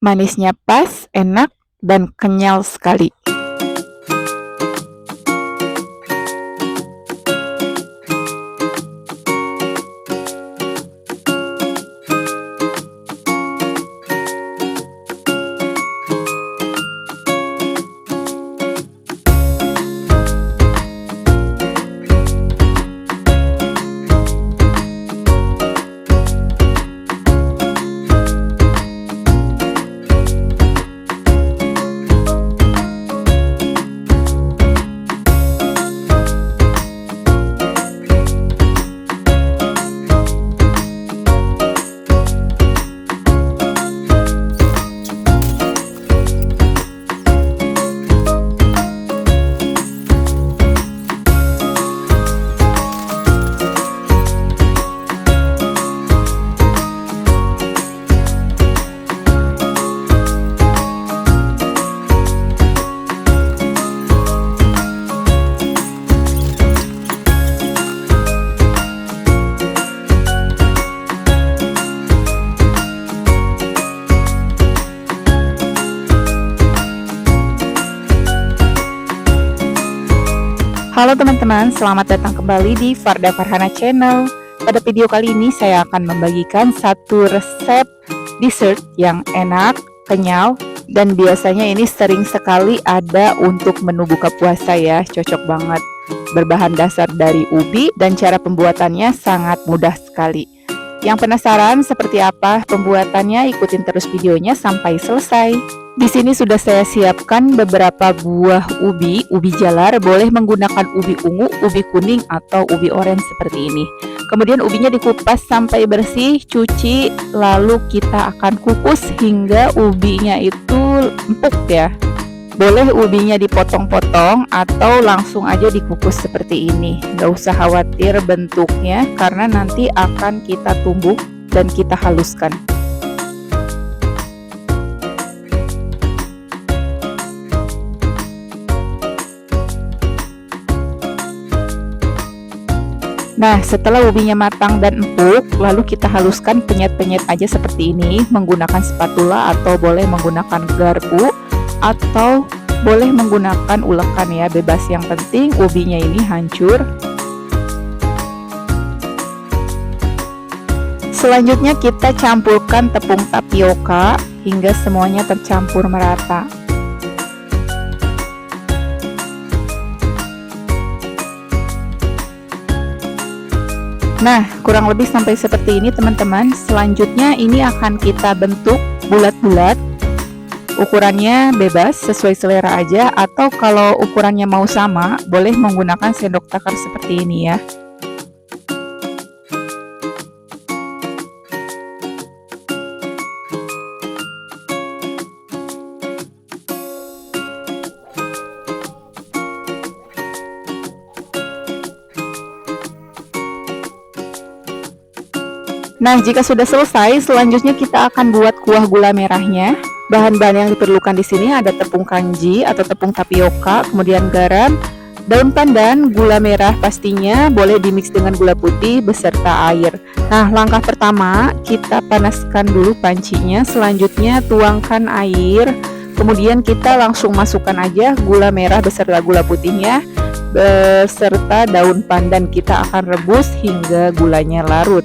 Manisnya pas, enak, dan kenyal sekali. Halo teman-teman, selamat datang kembali di Farda Farhana Channel. Pada video kali ini saya akan membagikan satu resep dessert yang enak, kenyal, dan biasanya ini sering sekali ada untuk menu buka puasa ya. Cocok banget. Berbahan dasar dari ubi dan cara pembuatannya sangat mudah sekali. Yang penasaran seperti apa pembuatannya, ikutin terus videonya sampai selesai. Di sini sudah saya siapkan beberapa buah ubi jalar, boleh menggunakan ubi ungu, ubi kuning, atau ubi orange seperti ini. Kemudian ubinya dikupas sampai bersih, cuci, lalu kita akan kukus hingga ubinya itu empuk ya. Boleh ubinya dipotong-potong atau langsung aja dikukus seperti ini. Nggak usah khawatir bentuknya karena nanti akan kita tumbuk dan kita haluskan. Nah, setelah ubinya matang dan empuk, lalu kita haluskan penyet-penyet aja seperti ini menggunakan spatula atau boleh menggunakan garpu atau boleh menggunakan ulekan ya, bebas, yang penting ubinya ini hancur. Selanjutnya kita campurkan tepung tapioka hingga semuanya tercampur merata. Nah, kurang lebih sampai seperti ini teman-teman. Selanjutnya ini akan kita bentuk bulat-bulat. Ukurannya bebas, sesuai selera aja. Atau kalau ukurannya mau sama, boleh menggunakan sendok takar seperti ini ya. Nah, jika sudah selesai, selanjutnya kita akan buat kuah gula merahnya. Bahan-bahan yang diperlukan di sini ada tepung kanji atau tepung tapioka, kemudian garam, daun pandan, gula merah pastinya, boleh dimix dengan gula putih beserta air. Nah, langkah pertama kita panaskan dulu pancinya, selanjutnya tuangkan air, kemudian kita langsung masukkan aja gula merah beserta gula putihnya beserta daun pandan. Kita akan rebus hingga gulanya larut.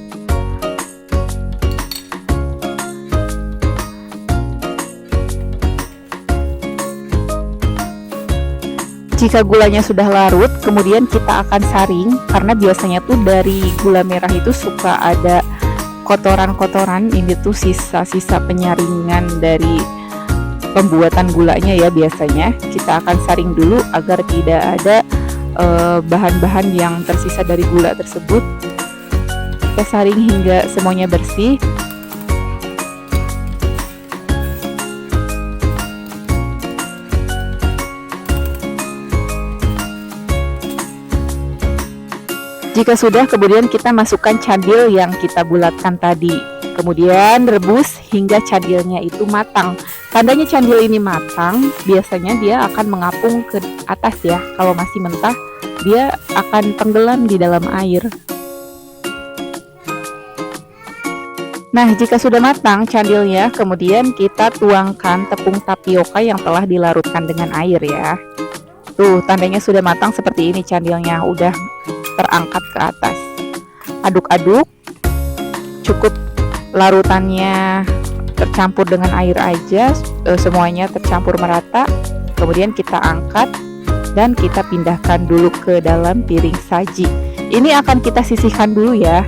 Jika gulanya sudah larut, kemudian kita akan saring, karena biasanya tuh dari gula merah itu suka ada kotoran-kotoran. Ini tuh sisa-sisa penyaringan dari pembuatan gulanya ya. Biasanya kita akan saring dulu agar tidak ada bahan-bahan yang tersisa dari gula tersebut. Kita saring hingga semuanya bersih. Jika sudah, kemudian kita masukkan cadil yang kita bulatkan tadi. Kemudian rebus hingga cadilnya itu matang. Tandanya cadil ini matang, biasanya dia akan mengapung ke atas ya. Kalau masih mentah, dia akan tenggelam di dalam air. Nah, jika sudah matang candilnya, kemudian kita tuangkan tepung tapioka yang telah dilarutkan dengan air ya. Tuh, tandanya sudah matang seperti ini candilnya, udah terangkat ke atas. Aduk-aduk, cukup larutannya tercampur dengan air aja, semuanya tercampur merata. Kemudian kita angkat dan kita pindahkan dulu ke dalam piring saji. Ini akan kita sisihkan dulu ya,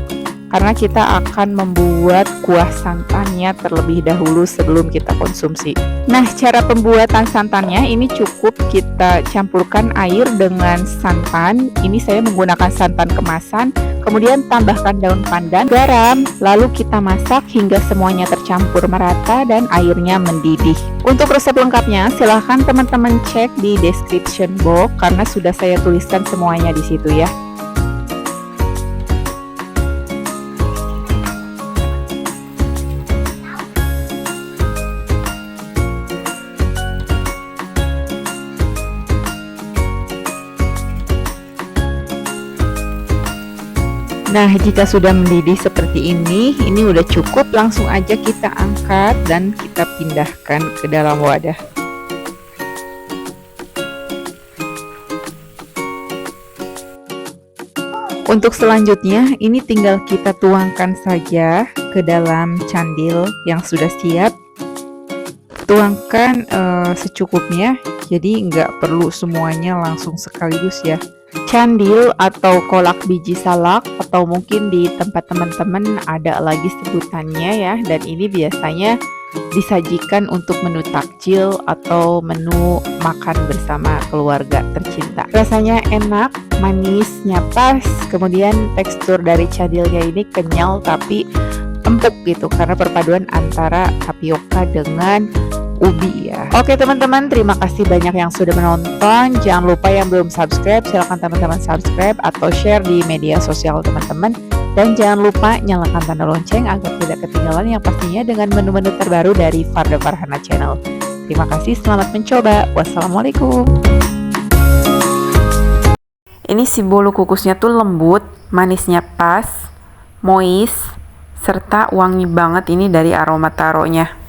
karena kita akan membuat kuah santannya terlebih dahulu sebelum kita konsumsi. Nah, cara pembuatan santannya ini cukup kita campurkan air dengan santan. Ini saya menggunakan santan kemasan, kemudian tambahkan daun pandan, garam, lalu kita masak hingga semuanya tercampur merata dan airnya mendidih. Untuk resep lengkapnya, silahkan teman-teman cek di description box karena sudah saya tuliskan semuanya di situ ya. Nah, jika sudah mendidih seperti ini udah cukup, langsung aja kita angkat dan kita pindahkan ke dalam wadah. Untuk selanjutnya, ini tinggal kita tuangkan saja ke dalam candil yang sudah siap. Tuangkan secukupnya, jadi nggak perlu semuanya langsung sekaligus ya. Candil atau kolak biji salak, atau mungkin di tempat teman-teman ada lagi sebutannya ya, dan ini biasanya disajikan untuk menu takjil atau menu makan bersama keluarga tercinta. Rasanya enak, manisnya pas, kemudian tekstur dari candilnya ini kenyal tapi empuk gitu karena perpaduan antara tapioka dengan ubi ya. Oke teman-teman, terima kasih banyak yang sudah menonton. Jangan lupa yang belum subscribe, silahkan teman-teman subscribe atau share di media sosial teman-teman. Dan jangan lupa nyalakan tanda lonceng agar tidak ketinggalan yang pastinya dengan menu-menu terbaru dari Farda Farhana Channel. Terima kasih, selamat mencoba. Wassalamualaikum. Ini si bolu kukusnya tuh lembut, manisnya pas, moist, serta wangi banget ini dari aroma taronya.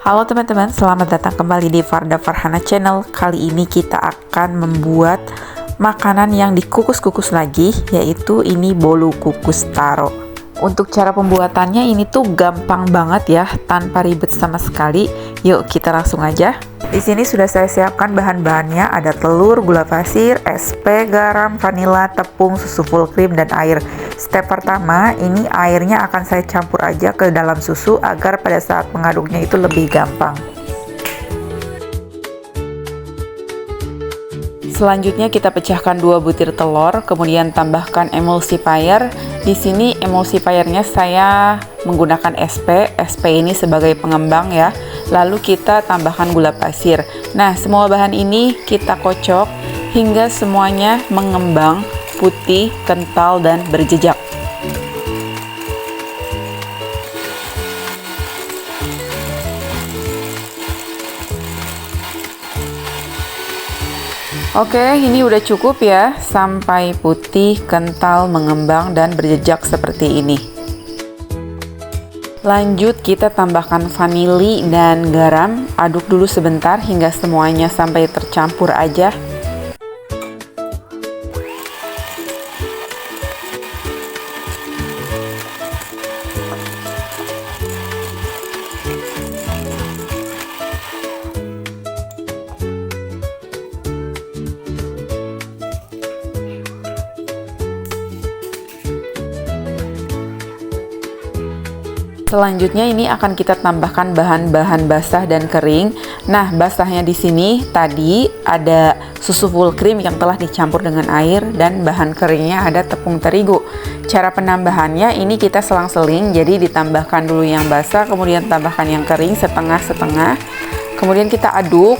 Halo teman-teman, selamat datang kembali di Farda Farhana Channel. Kali ini kita akan membuat makanan yang dikukus-kukus lagi, yaitu ini bolu kukus taro. Untuk cara pembuatannya ini tuh gampang banget ya, tanpa ribet sama sekali. Yuk kita langsung aja. Di sini sudah saya siapkan bahan-bahannya, ada telur, gula pasir, SP, garam, vanila, tepung, susu full cream, dan air. Step pertama, ini airnya akan saya campur aja ke dalam susu agar pada saat mengaduknya itu lebih gampang. Selanjutnya kita pecahkan 2 butir telur, kemudian tambahkan emulsifier. Di sini emulsifiernya saya menggunakan SP. SP ini sebagai pengembang ya. Lalu kita tambahkan gula pasir. Nah, semua bahan ini kita kocok hingga semuanya mengembang, putih, kental, dan berjejak. Oke, ini udah cukup ya, sampai putih, kental, mengembang, dan berjejak seperti ini. Lanjut kita tambahkan vanili dan garam, aduk dulu sebentar hingga semuanya sampai tercampur aja. Selanjutnya ini akan kita tambahkan bahan-bahan basah dan kering. Nah, basahnya di sini tadi ada susu full cream yang telah dicampur dengan air dan bahan keringnya ada tepung terigu. Cara penambahannya ini kita selang-seling, jadi ditambahkan dulu yang basah, kemudian tambahkan yang kering setengah-setengah. Kemudian kita aduk.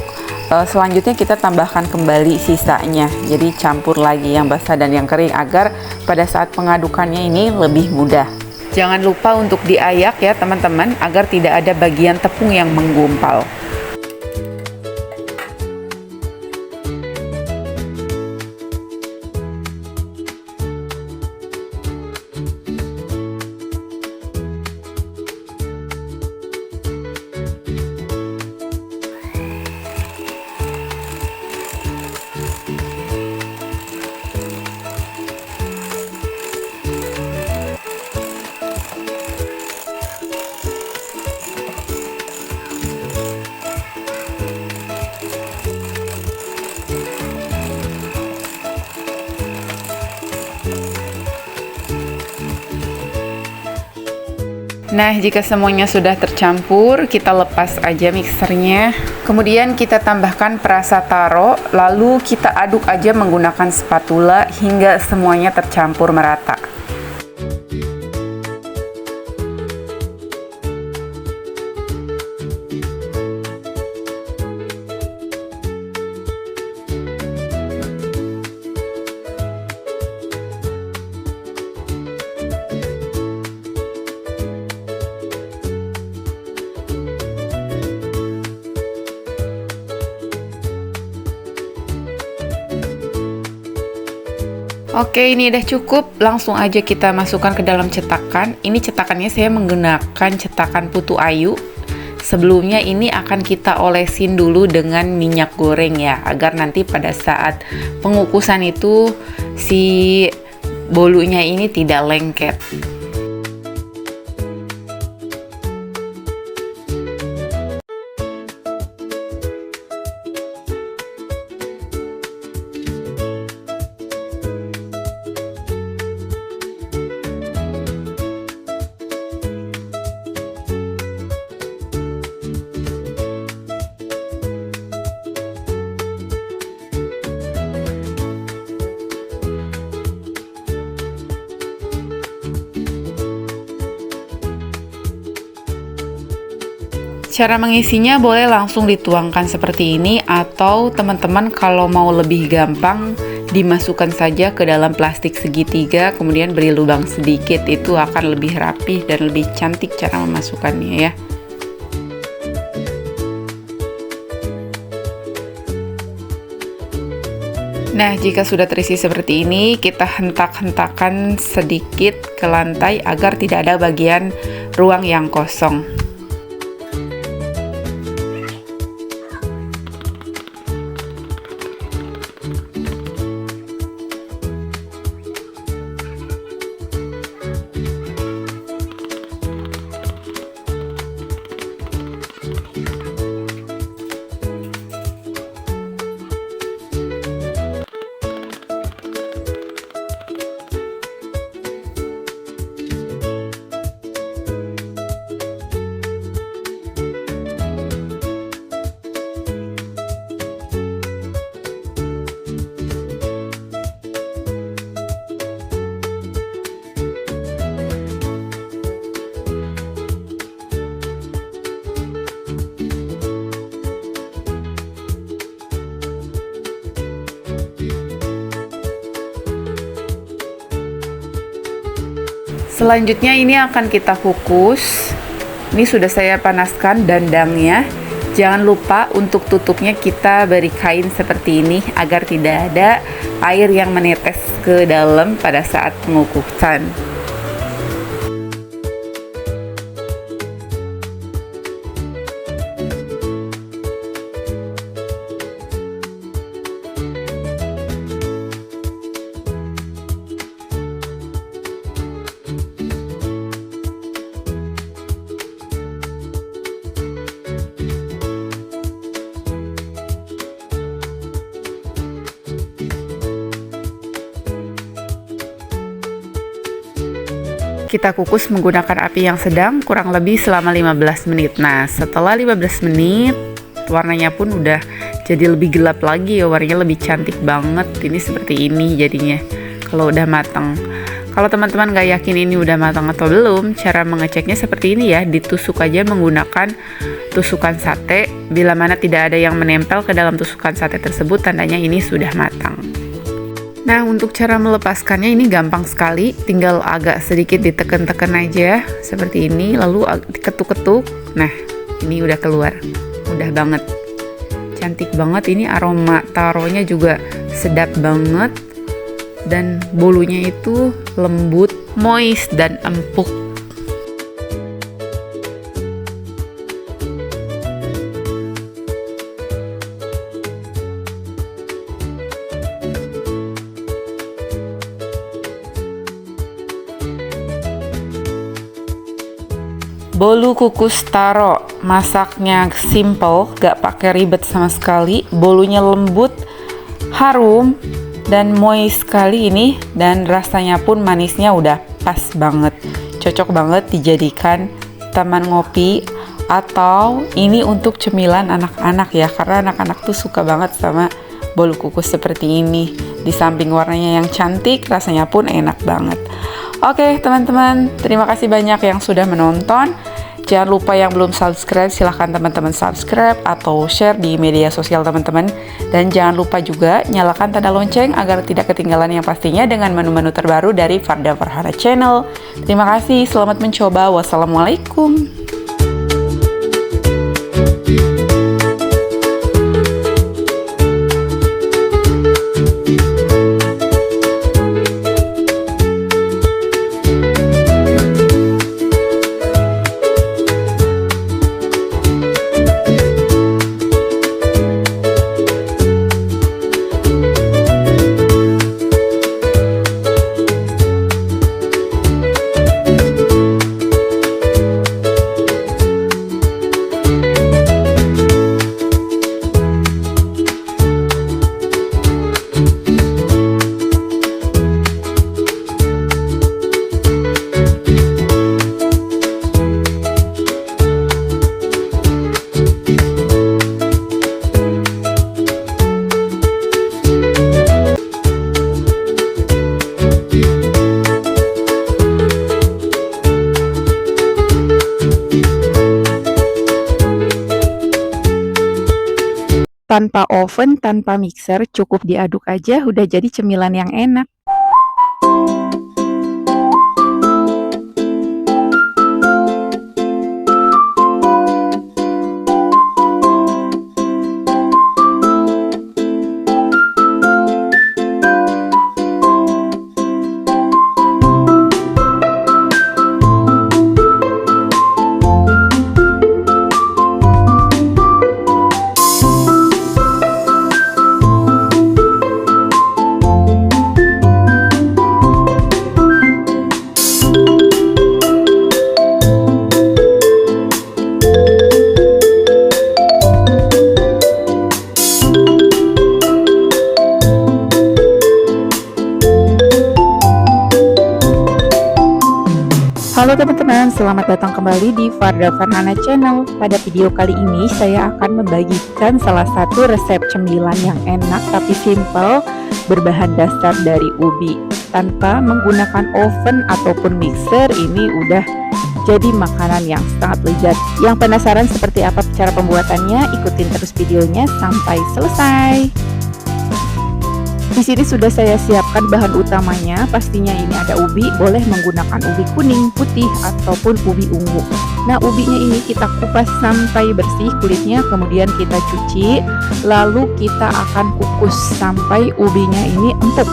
Selanjutnya kita tambahkan kembali sisanya. Jadi campur lagi yang basah dan yang kering agar pada saat pengadukannya ini lebih mudah. Jangan lupa untuk diayak ya teman-teman, agar tidak ada bagian tepung yang menggumpal. Nah, jika semuanya sudah tercampur, kita lepas aja mixernya. Kemudian kita tambahkan perasa taro, lalu kita aduk aja menggunakan spatula hingga semuanya tercampur merata. Oke, ini udah cukup. Langsung aja kita masukkan ke dalam cetakan. Ini cetakannya saya menggunakan cetakan putu ayu. Sebelumnya ini akan kita olesin dulu dengan minyak goreng ya, agar nanti pada saat pengukusan itu si bolunya ini tidak lengket. Cara mengisinya boleh langsung dituangkan seperti ini, atau teman-teman kalau mau lebih gampang dimasukkan saja ke dalam plastik segitiga, kemudian beri lubang sedikit, itu akan lebih rapih dan lebih cantik cara memasukkannya ya. Nah, jika sudah terisi seperti ini, kita hentak-hentakan sedikit ke lantai agar tidak ada bagian ruang yang kosong. Selanjutnya ini akan kita kukus. Ini sudah saya panaskan dandangnya. Jangan lupa untuk tutupnya kita beri kain seperti ini agar tidak ada air yang menetes ke dalam pada saat pengukusan. Kita kukus menggunakan api yang sedang kurang lebih selama 15 menit. Nah, setelah 15 menit, warnanya pun udah jadi lebih gelap lagi ya, warnanya lebih cantik banget. Ini seperti ini jadinya kalau udah matang. Kalau teman-teman gak yakin ini udah matang atau belum, cara mengeceknya seperti ini ya, ditusuk aja menggunakan tusukan sate. Bila mana tidak ada yang menempel ke dalam tusukan sate tersebut, tandanya ini sudah matang. Nah, untuk cara melepaskannya ini gampang sekali, tinggal agak sedikit ditekan-tekan aja seperti ini, lalu diketuk-ketuk. Nah, ini udah keluar, mudah banget, cantik banget. Ini aroma taronya juga sedap banget, dan bolunya itu lembut, moist, dan empuk. Bolu kukus taro, masaknya simple, gak pakai ribet sama sekali. Bolunya lembut, harum, dan moist sekali ini, dan rasanya pun manisnya udah pas banget. Cocok banget dijadikan teman ngopi, atau ini untuk cemilan anak-anak ya, karena anak-anak tuh suka banget sama bolu kukus seperti ini. Di samping warnanya yang cantik, rasanya pun enak banget. Oke teman-teman, terima kasih banyak yang sudah menonton. Jangan lupa yang belum subscribe, silahkan teman-teman subscribe atau share di media sosial teman-teman. Dan jangan lupa juga nyalakan tanda lonceng agar tidak ketinggalan yang pastinya dengan menu-menu terbaru dari Farda Farhana Channel. Terima kasih, selamat mencoba. Wassalamualaikum. Tanpa oven, tanpa mixer, cukup diaduk aja udah jadi cemilan yang enak. Halo teman-teman, selamat datang kembali di Farda Farhana Channel. Pada video kali ini saya akan membagikan salah satu resep cemilan yang enak tapi simple, berbahan dasar dari ubi. Tanpa menggunakan oven ataupun mixer, ini udah jadi makanan yang sangat lezat. Yang penasaran seperti apa cara pembuatannya? Ikutin terus videonya sampai selesai. Di sini sudah saya siapkan bahan utamanya. Pastinya ini ada ubi, boleh menggunakan ubi kuning, putih, ataupun ubi ungu. Nah, ubinya ini kita kupas sampai bersih kulitnya, kemudian kita cuci, lalu kita akan kukus sampai ubinya ini empuk.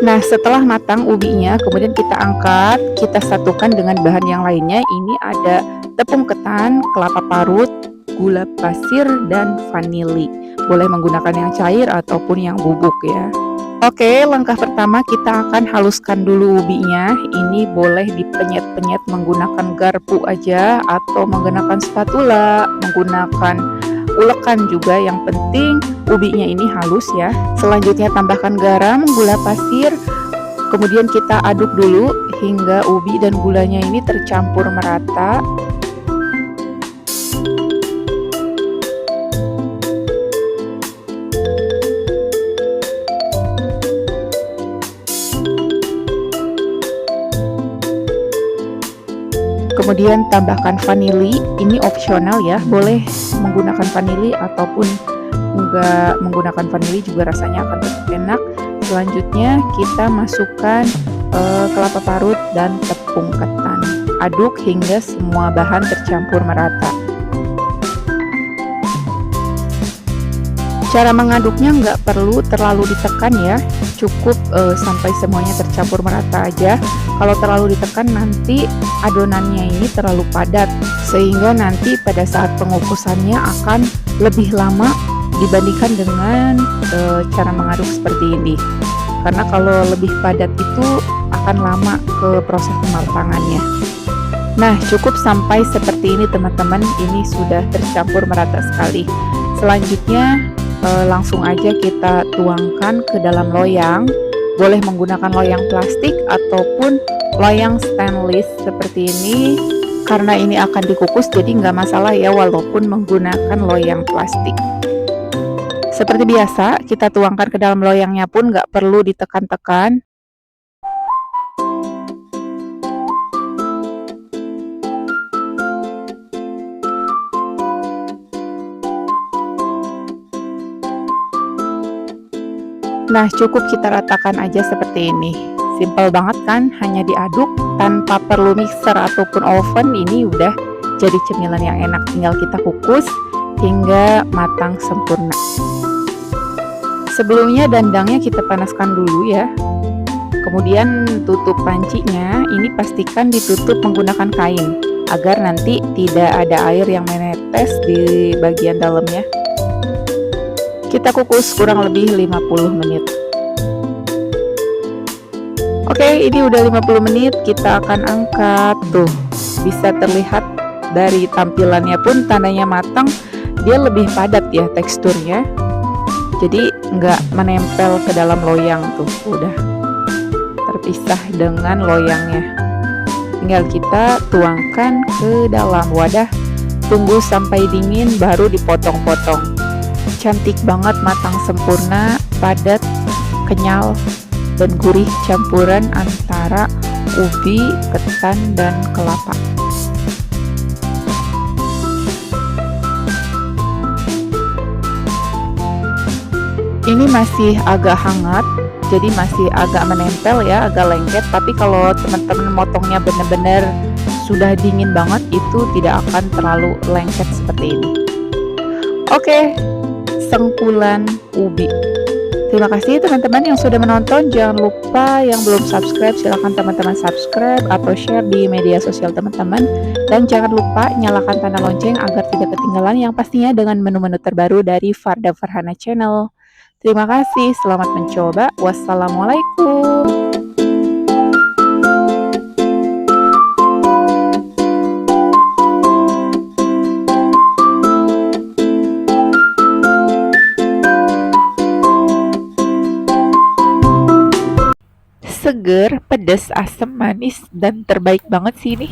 Nah, setelah matang ubinya, kemudian kita angkat, kita satukan dengan bahan yang lainnya. Ini ada tepung ketan, kelapa parut, gula pasir, dan vanili. Boleh menggunakan yang cair ataupun yang bubuk ya. Oke, langkah pertama kita akan haluskan dulu ubinya. Ini boleh dipenyet-penyet menggunakan garpu aja atau menggunakan spatula, menggunakan ulekan juga, yang penting ubinya ini halus ya. Selanjutnya tambahkan garam, gula pasir, kemudian kita aduk dulu hingga ubi dan gulanya ini tercampur merata. Kemudian tambahkan vanili, ini opsional ya, boleh menggunakan vanili ataupun enggak menggunakan vanili juga rasanya akan tetap enak. Selanjutnya kita masukkan kelapa parut dan tepung ketan. Aduk hingga semua bahan tercampur merata. Cara mengaduknya nggak perlu terlalu ditekan ya, cukup sampai semuanya tercampur merata aja. Kalau terlalu ditekan nanti adonannya ini terlalu padat, sehingga nanti pada saat pengukusannya akan lebih lama dibandingkan dengan cara mengaduk seperti ini. Karena kalau lebih padat itu akan lama ke proses pematangannya. Nah, cukup sampai seperti ini teman-teman, ini sudah tercampur merata sekali. Selanjutnya langsung aja kita tuangkan ke dalam loyang. Boleh menggunakan loyang plastik ataupun loyang stainless seperti ini. Karena ini akan dikukus jadi nggak masalah ya walaupun menggunakan loyang plastik. Seperti biasa kita tuangkan ke dalam loyangnya pun nggak perlu ditekan-tekan. Nah, cukup kita ratakan aja seperti ini. Simple banget kan, hanya diaduk tanpa perlu mixer ataupun oven. Ini udah jadi cemilan yang enak. Tinggal kita kukus hingga matang sempurna. Sebelumnya dandangnya kita panaskan dulu ya. Kemudian tutup pancinya, ini pastikan ditutup menggunakan kain agar nanti tidak ada air yang menetes di bagian dalamnya. Kita kukus kurang lebih 50 menit. Oke, ini udah 50 menit, kita akan angkat. Tuh, bisa terlihat dari tampilannya pun tandanya matang. Dia lebih padat ya teksturnya. Jadi nggak menempel ke dalam loyang tuh, udah terpisah dengan loyangnya. Tinggal kita tuangkan ke dalam wadah. Tunggu sampai dingin baru dipotong-potong. Cantik banget, matang sempurna, padat, kenyal, dan gurih campuran antara ubi, ketan, dan kelapa. Ini masih agak hangat, jadi masih agak menempel ya, agak lengket. Tapi kalau teman-teman motongnya benar-benar sudah dingin banget, itu tidak akan terlalu lengket seperti ini. Oke, sengkulan ubi. Terima kasih teman-teman yang sudah menonton. Jangan lupa yang belum subscribe, silahkan teman-teman subscribe atau share di media sosial teman-teman. Dan jangan lupa nyalakan tanda lonceng agar tidak ketinggalan yang pastinya dengan menu-menu terbaru dari Farda Farhana Channel. Terima kasih, selamat mencoba. Wassalamualaikum. Seger, pedas, asam, manis, dan terbaik banget sih ini.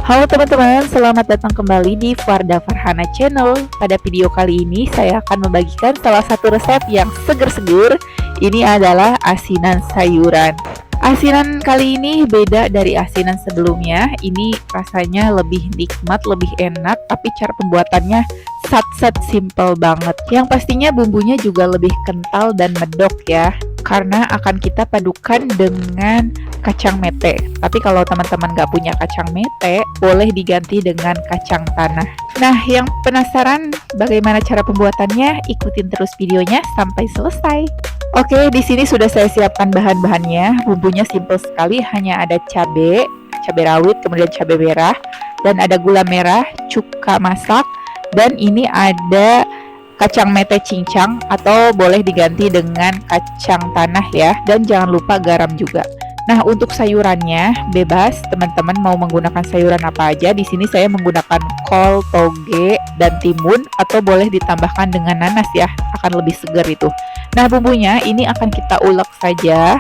Halo teman-teman, selamat datang kembali di Farda Farhana Channel. Pada video kali ini saya akan membagikan salah satu resep yang seger-seger. Ini adalah asinan sayuran. Asinan kali ini beda dari asinan sebelumnya. Ini rasanya lebih nikmat, lebih enak, tapi cara pembuatannya sat simple banget. Yang pastinya bumbunya juga lebih kental dan medok ya, karena akan kita padukan dengan kacang mete. Tapi kalau teman-teman nggak punya kacang mete, boleh diganti dengan kacang tanah. Nah, yang penasaran bagaimana cara pembuatannya, ikutin terus videonya sampai selesai. Oke, di sini sudah saya siapkan bahan-bahannya. Bumbunya simple sekali, hanya ada cabai rawit, kemudian cabai merah, dan ada gula merah, cuka masak, dan ini ada kacang mete cincang atau boleh diganti dengan kacang tanah ya, dan jangan lupa garam juga. Nah, untuk sayurannya bebas, teman-teman mau menggunakan sayuran apa aja. Di sini saya menggunakan kol, toge, dan timun, atau boleh ditambahkan dengan nanas ya, akan lebih segar itu. Nah, bumbunya ini akan kita ulek saja.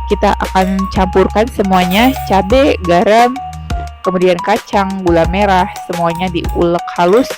Kita akan campurkan semuanya, cabai, garam, kemudian kacang, gula merah, semuanya diulek halus.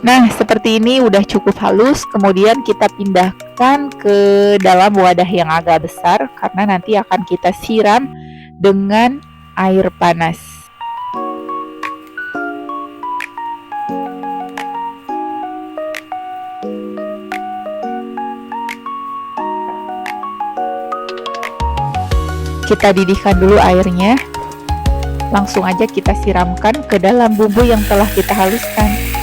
Nah, seperti ini udah cukup halus. Kemudian kita pindahkan ke dalam wadah yang agak besar, karena nanti akan kita siram dengan air panas. Kita didihkan dulu airnya. Langsung aja kita siramkan ke dalam bumbu yang telah kita haluskan.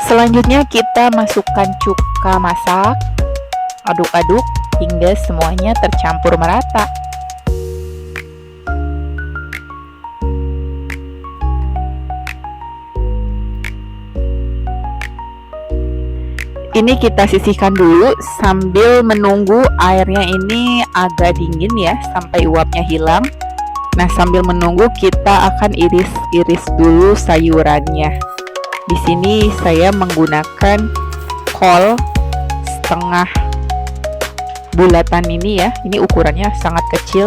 Selanjutnya kita masukkan cuka masak, aduk-aduk hingga semuanya tercampur merata. Ini kita sisihkan dulu sambil menunggu airnya ini agak dingin ya, sampai uapnya hilang. Nah, sambil menunggu kita akan iris-iris dulu sayurannya. Di sini saya menggunakan kol setengah bulatan ini ya. Ini ukurannya sangat kecil.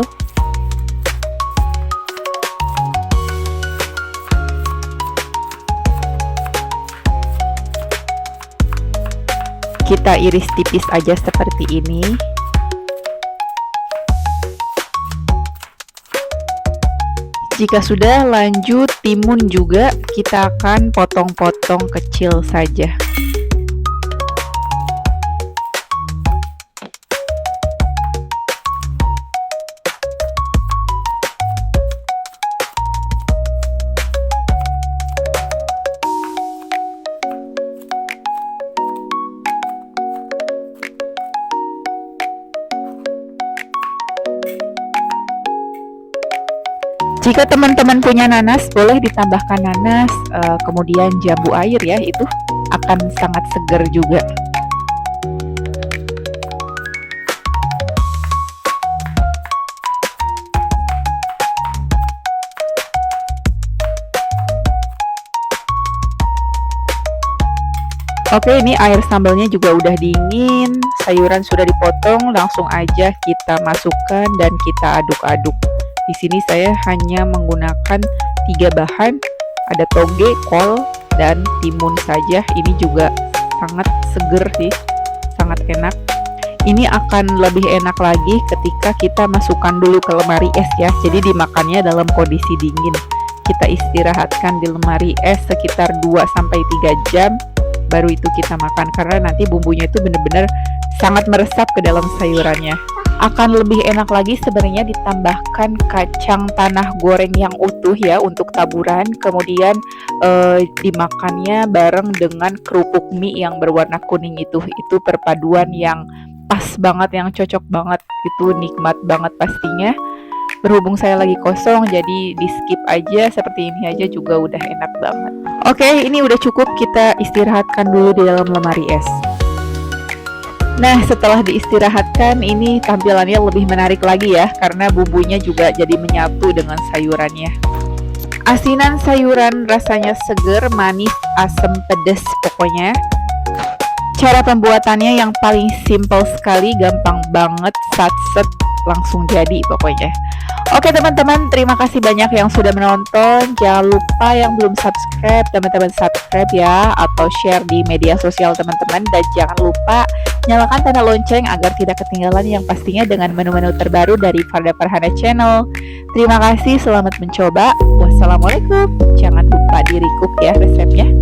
Kita iris tipis aja seperti ini. Jika sudah, lanjut timun juga kita akan potong-potong kecil saja. Jika teman-teman punya nanas, boleh ditambahkan nanas, kemudian jambu air ya, itu akan sangat segar juga. Oke, ini air sambalnya juga udah dingin, sayuran sudah dipotong, langsung aja kita masukkan dan kita aduk-aduk. Di sini saya hanya menggunakan 3 bahan, ada toge, kol, dan timun saja. Ini juga sangat seger sih, sangat enak. Ini akan lebih enak lagi ketika kita masukkan dulu ke lemari es ya. Jadi dimakannya dalam kondisi dingin. Kita istirahatkan di lemari es sekitar 2-3 jam, baru itu kita makan, karena nanti bumbunya itu benar-benar sangat meresap ke dalam sayurannya. Akan lebih enak lagi sebenarnya ditambahkan kacang tanah goreng yang utuh ya untuk taburan, kemudian dimakannya bareng dengan kerupuk mie yang berwarna kuning itu perpaduan yang pas banget, yang cocok banget, itu nikmat banget pastinya. Berhubung saya lagi kosong jadi di skip aja, seperti ini aja juga udah enak banget. Oke, ini udah cukup, kita istirahatkan dulu di dalam lemari es. Nah, setelah diistirahatkan, ini tampilannya lebih menarik lagi ya, karena bumbunya juga jadi menyatu dengan sayurannya. Asinan sayuran rasanya seger, manis, asam, pedas pokoknya. Cara pembuatannya yang paling simple sekali, gampang banget, satset, langsung jadi pokoknya. Oke teman-teman, terima kasih banyak yang sudah menonton. Jangan lupa yang belum subscribe, teman-teman subscribe ya, atau share di media sosial teman-teman. Dan jangan lupa nyalakan tanda lonceng agar tidak ketinggalan yang pastinya dengan menu-menu terbaru dari Farda Farhana Channel. Terima kasih, selamat mencoba. Wassalamualaikum. Jangan lupa di recook ya resepnya.